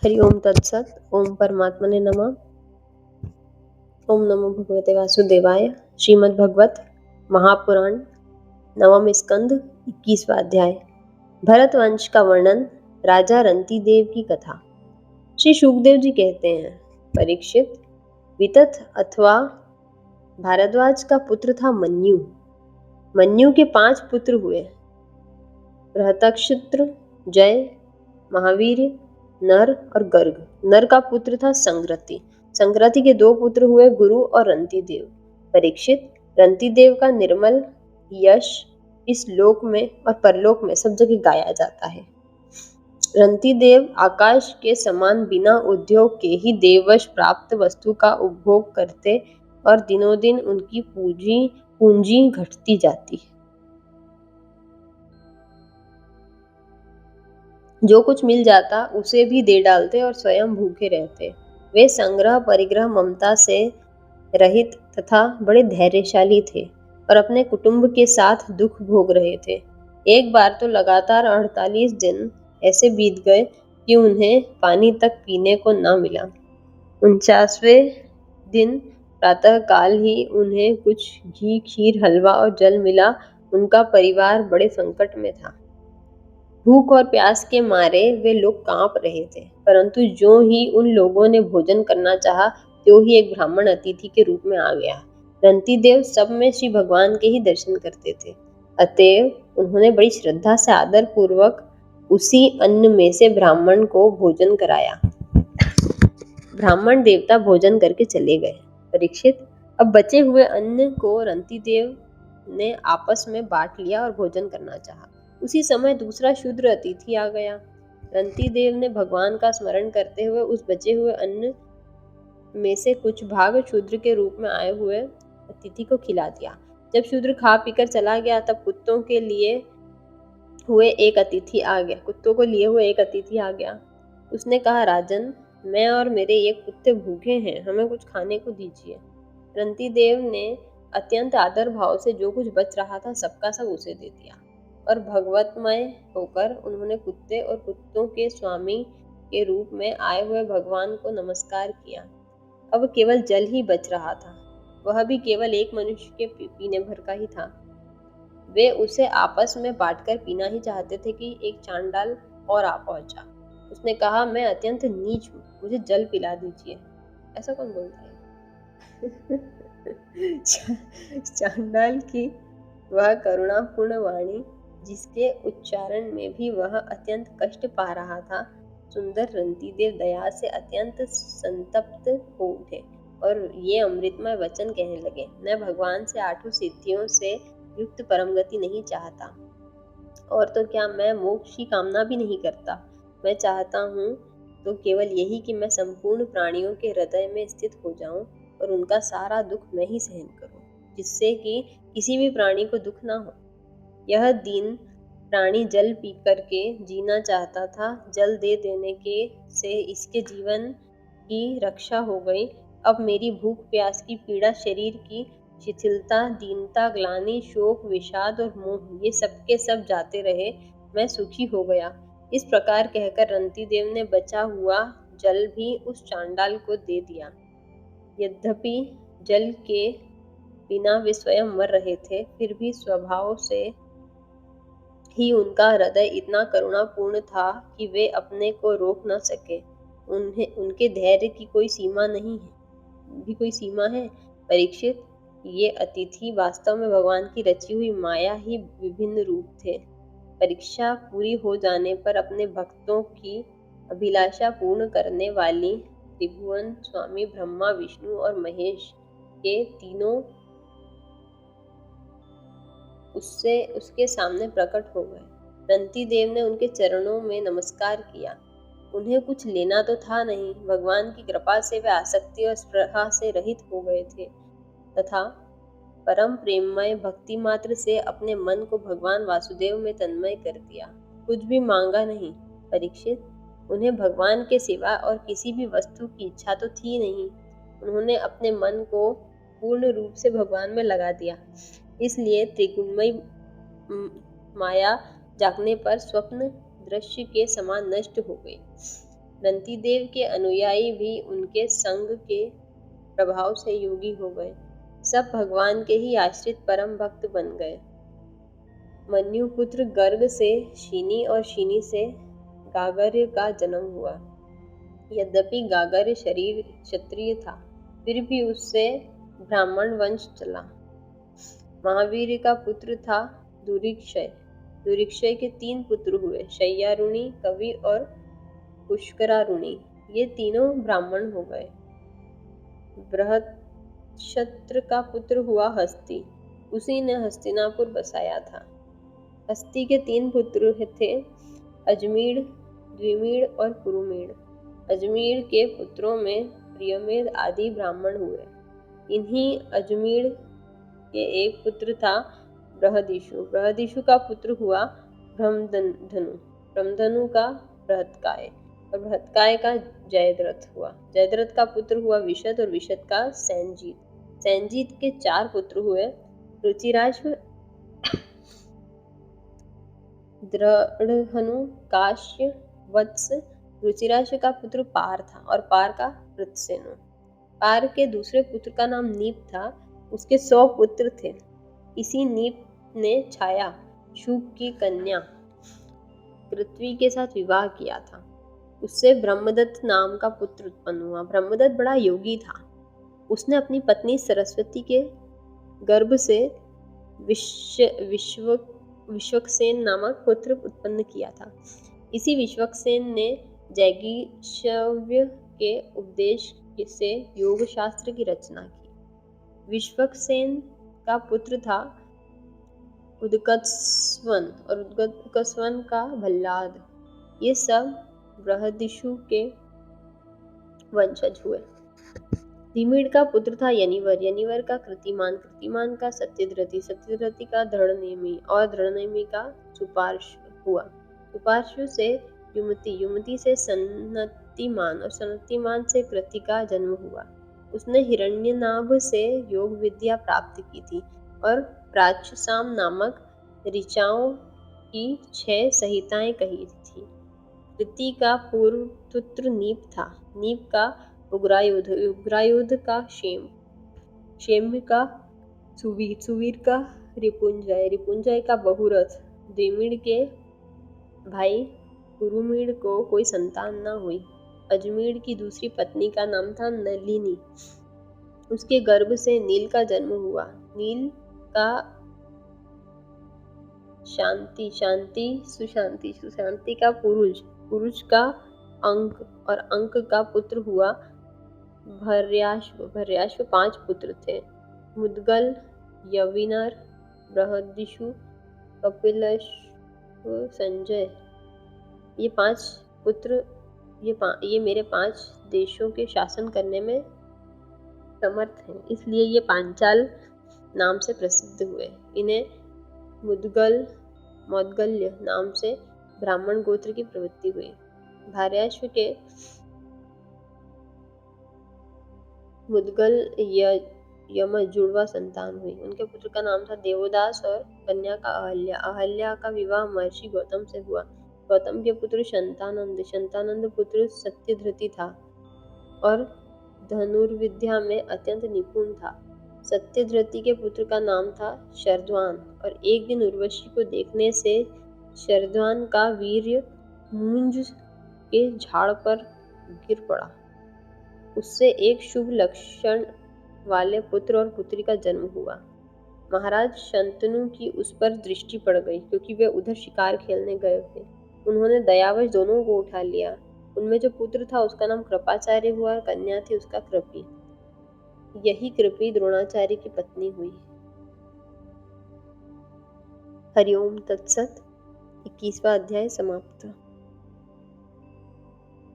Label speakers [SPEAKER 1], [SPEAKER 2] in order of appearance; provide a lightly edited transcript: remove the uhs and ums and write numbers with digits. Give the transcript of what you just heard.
[SPEAKER 1] हरि ओम तत्सत। ओम परमात्मने नमः। ओम नमो भगवते वासुदेवाय। श्रीमद् भगवत महापुराण नवम स्कंद 21वां अध्याय। भरत वंश का वर्णन। राजा रंती देव की कथा। श्री शुकदेव जी कहते हैं, परीक्षित, वितथ अथवा भारद्वाज का पुत्र था मन्यु। मन्यु के 5 पुत्र हुए, बृहतक्षत्र, जय, महावीर, नर और गर्ग। नर का पुत्र था संग्रति। संग्रति के 2 पुत्र हुए, गुरु और रंती देव। परीक्षित, रंती देव का निर्मल यश इस लोक में और परलोक में सब जगह गाया जाता है। रंती देव आकाश के समान बिना उद्योग के ही देववश प्राप्त वस्तु का उपभोग करते और दिनों दिन उनकी पूंजी घटती जाती है। जो कुछ मिल जाता उसे भी दे डालते और स्वयं भूखे रहते। वे संग्रह परिग्रह ममता से रहित तथा बड़े धैर्यशाली थे और अपने कुटुंब के साथ दुख भोग रहे थे। एक बार तो लगातार 48 दिन ऐसे बीत गए कि उन्हें पानी तक पीने को न मिला। 49वें दिन प्रातः काल ही उन्हें कुछ घी, खीर, हलवा और जल मिला। उनका परिवार बड़े संकट में था। भूख और प्यास के मारे वे लोग कांप रहे थे, परंतु जो ही उन लोगों ने भोजन करना चाहा, त्यों ही एक ब्राह्मण अतिथि के रूप में आ गया। रंती देव सब में श्री भगवान के ही दर्शन करते थे, अतएव उन्होंने बड़ी श्रद्धा से आदर पूर्वक उसी अन्न में से ब्राह्मण को भोजन कराया। ब्राह्मण देवता भोजन करके चले गए। परीक्षित, अब बचे हुए अन्न को रंती देव ने आपस में बांट लिया और भोजन करना चाहा। उसी समय दूसरा शूद्र अतिथि आ गया। रंती देव ने भगवान का स्मरण करते हुए उस बचे हुए अन्न में से कुछ भाग शूद्र के रूप में आए हुए अतिथि को खिला दिया। जब शूद्र खा पीकर चला गया, तब कुत्तों को लिए हुए एक अतिथि आ गया। उसने कहा, राजन, मैं और मेरे ये कुत्ते भूखे हैं, हमें कुछ खाने को दीजिए। रंती देव ने अत्यंत आदर भाव से जो कुछ बच रहा था सबका सब उसे दे दिया और भगवतमय होकर उन्होंने कुत्ते और कुत्तों के स्वामी के रूप में आए हुए भगवान को नमस्कार किया। अब केवल जल ही बच रहा था, वह भी केवल एक मनुष्य के पीने भर का ही था। वे उसे आपस में बांटकर पीना ही चाहते थे कि एक चांडाल और आ पहुंचा। उसने कहा, मैं अत्यंत नीच हूँ, मुझे जल पिला दीजिए। ऐसा कौन बोलता है? चांडाल की वह करुणापूर्ण वाणी, जिसके उच्चारण में भी वह अत्यंत कष्ट पा रहा था, सुंदर रंती देव दया से अत्यंत संतप्त हो उठे और ये अमृतमय वचन कहने लगे, मैं भगवान से 8 सिद्धियों से युक्त परम गति नहीं चाहता, और तो क्या मैं मोक्ष की कामना भी नहीं करता। मैं चाहता हूँ तो केवल यही कि मैं संपूर्ण प्राणियों के हृदय में स्थित हो जाऊं और उनका सारा दुख मैं ही सहन करूं, जिससे कि किसी भी प्राणी को दुख ना हो। यह दीन प्राणी जल पी करके जीना चाहता था। जल दे देने के से इसके जीवन की रक्षा हो गई। अब मेरी भूख प्यास की पीड़ा, शरीर की शिथिलता, दीनता, ग्लानि, शोक, विषाद और मोह, ये सब के सब जाते रहे। मैं सुखी हो गया। इस प्रकार कहकर रंती देव ने बचा हुआ जल भी उस चांडाल को दे दिया। यद्यपि जल के बिना वे स्वयं मर रहे थे, फिर भी स्वभाव से ही उनका हृदय इतना करुणापूर्ण था कि वे अपने को रोक न सके। उनके धैर्य की कोई सीमा है। परीक्षित, ये अतिथि वास्तव में भगवान की रची हुई माया ही विभिन्न रूप थे। परीक्षा पूरी हो जाने पर अपने भक्तों की अभिलाषा पूर्ण करने वाली त्रिभुवन स्वामी ब्रह्मा, विष्णु और महेश के तीनों उसके सामने प्रकट हो गए। रंती देव ने उनके चरणों में नमस्कार किया। उन्हें कुछ लेना तो था नहीं। भगवान की कृपा से वे आसक्ति और स्पृहा से रहित हो गए थे तथा परम प्रेममय भक्ति मात्र से अपने मन को भगवान वासुदेव में तन्मय कर दिया। कुछ भी मांगा नहीं। परीक्षित, उन्हें भगवान के सिवा और किसी भी वस्तु की इच्छा तो थी नहीं। उन्होंने अपने मन को पूर्ण रूप से भगवान में लगा दिया। इसलिए त्रिगुणमयी माया जागने पर स्वप्न दृश्य के समान नष्ट हो गई। रंतिदेव के अनुयायी भी उनके संग के प्रभाव से योगी हो गए। सब भगवान के ही आश्रित परम भक्त बन गए। मन्युपुत्र गर्ग से शीनी और शीनी से गागर्य का जन्म हुआ। यद्यपि गागर्य शरीर क्षत्रिय था, फिर भी उससे ब्राह्मण वंश चला। महावीर का पुत्र था दुरीक्षय। दुरीक्षय के 3 पुत्र हुए, शय्यारुणी, कवि और पुष्करारुणी। ये तीनों ब्राह्मण हो गए। बृहत्क्षत्र का पुत्र हुआ हस्ती। उसी ने हस्तिनापुर बसाया था। हस्ती के 3 पुत्र थे, अजमीढ़, द्विमीढ़ और कुरुमीढ़। अजमीढ़ के पुत्रों में प्रियमेद आदि ब्राह्मण हुए। इन्हीं अजमीढ़ के एक पुत्र था बृहदिषु। बृहदिषु का पुत्र हुआ ब्रह्मधनु। ब्रह्मधनु का बृहत्काय और बृहत्काय का जयद्रथ हुआ। जयद्रथ का पुत्र हुआ विशद और विशद का सैनजीत। सैनजीत के 4 पुत्र हुए, रुचिराश्व, दृढ़हनु, काश्य, वत्स। रुचिराश्व का पुत्र पार था और पार का वृत्सेनु। पार के दूसरे पुत्र का नाम नीप था। उसके 100 पुत्र थे। इसी नीप ने छाया, शुक की कन्या पृथ्वी के साथ विवाह किया था। उससे ब्रह्मदत्त नाम का पुत्र उत्पन्न हुआ। ब्रह्मदत्त बड़ा योगी था। उसने अपनी पत्नी सरस्वती के गर्भ से विश्वक्सेन नामक पुत्र उत्पन्न किया था। इसी विश्वक्सेन ने जैगीषव्य के उपदेश से योग शास्त्र की रचना की। विश्वक्सेन का पुत्र था उदकस्वन और उदकस्वन का भल्लाद। ये सब बृहदिषु के वंशज हुए। धीमीढ़ का पुत्र था यनिवर। यनिवर का कृतिमान, कृतिमान का सत्यद्रति, सत्यद्रति का दृढ़नेमि और दृढ़नेमि का सुपार्श्व हुआ। सुपार्श्व से युमति, युमति से सनत्तिमान और सनत्तिमान से कृति का जन्म हुआ। उसने हिरण्यनाभ से योग विद्या प्राप्त की थी और प्राच्यसाम नामक ऋचाओं की 6 संहिताएं कही थी। कृति का पूर्व पुत्र नीप था। नीप का उग्रायुध, उग्रायुध का क्षेम, क्षेम का सुवीर, सुवीर का रिपुंजय, रिपुंजय का बहुरथ। द्विमीढ़ के भाई कुरुमीढ़ को कोई संतान न हुई। अजमीढ़ की दूसरी पत्नी का नाम था नलिनी। उसके गर्भ से नील का जन्म हुआ। नील का शांति, शांति सुशांति, सुशांति का पुरुष, पुरुष का अंक और अंक का पुत्र हुआ भर्याश्व। भर्याश्व 5 पुत्र थे, मुद्गल, यविनर, बृहदिषु, कपिलश्व, संजय। ये 5 पुत्र ये मेरे 5 देशों के शासन करने में समर्थ हैं, इसलिए ये पांचाल नाम से प्रसिद्ध हुए। इन्हें मुद्गल, मौद्गल्य नाम से ब्राह्मण गोत्र की प्रवृत्ति हुई। भार्याश्व के मुद्गल यम जुड़वा संतान हुई। उनके पुत्र का नाम था देवदास और कन्या का अहल्या। अहल्या का विवाह महर्षि गौतम से हुआ। गौतम के पुत्र शंतानंद, शंतानंद पुत्र सत्यधृति था और धनुर्विद्या में अत्यंत निपुण था। सत्यधृति के पुत्र का नाम था शरद्वान और एक दिन उर्वशी को देखने से शरद्वान का वीर्य मूंज के झाड़ पर गिर पड़ा। उससे एक शुभ लक्षण वाले पुत्र और पुत्री का जन्म हुआ। महाराज शंतनु की उस पर दृष्टि पड़ गई क्योंकि वे उधर शिकार खेलने गए थे। उन्होंने दयावश दोनों को उठा लिया। उनमें जो पुत्र था उसका नाम कृपाचार्य हुआ और कन्या थी उसका कृपी। यही कृपी द्रोणाचार्य की पत्नी हुई। हरिओम तत्सत। 21वां अध्याय समाप्त।